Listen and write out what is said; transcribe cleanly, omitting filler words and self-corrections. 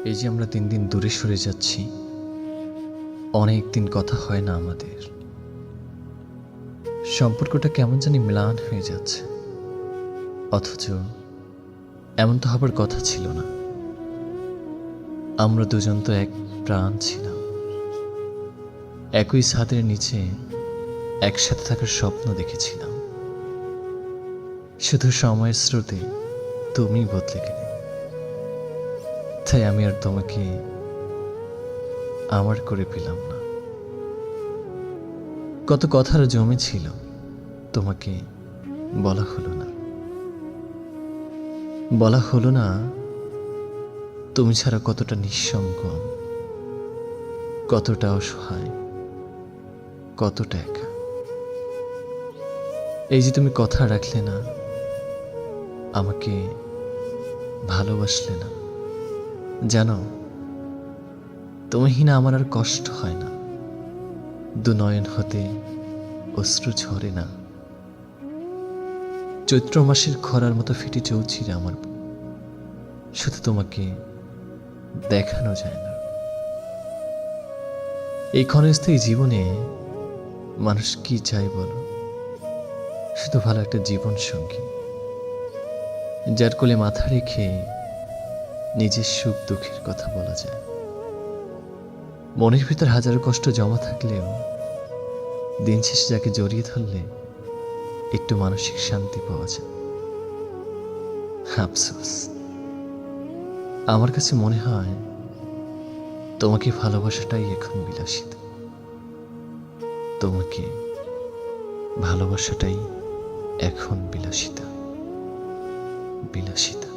এই যে আমরা দিন দিন দূরে সরে যাচ্ছি, অনেক দিন কথা হয় না আমাদের। সম্পর্কটা কেমন জানি ম্লান হয়ে যাচ্ছে, অথচ এমন তো হবার কথা ছিল না। আমরা দুজন তো এক প্রাণ ছিলাম, একই ছাদের নিচে একসাথে থাকার স্বপ্ন দেখেছিলাম। শুধু সময়ের স্রোতে তুমি বদলে গেলে, তাই আমি আর তোমাকে আমার করে পেলাম না। কত কথার জমে ছিল, তোমাকে বলা হলো না। বলা হলো না তুমি ছাড়া কতটা নিঃসঙ্গ, কতটা অসহায়, কতটা একা। এই যে তুমি কথা রাখলে না, আমাকে ভালোবাসলে না। জানো, তুমিহীনা আমার আর কষ্ট হয় না, দু নয়ন হতে অশ্রু ঝরে না। চৈত্র মাসের খরার মতো ফেটে চলছিল আমার বুক, শুধু তোমাকে দেখানো যায় না। এই ক্ষণস্থায়ী জীবনে মানুষ কি চায় বলো? শুধু ভালো একটা জীবন সঙ্গী, যার কোলে মাথা রেখে নিজের সুখ দুঃখের কথা বলা যায়। মনের ভিতর হাজারো কষ্ট জমা থাকলেও দিন শেষে যাকে জড়িয়ে ধরলে একটু মানসিক শান্তি পাওয়া যায়। আফসোস, আমার কাছে মনে হয় তোমাকে ভালোবাসাটাই এখন বিলাসিতা। তোমাকে ভালোবাসাটাই এখন বিলাসিতা, বিলাসিতা।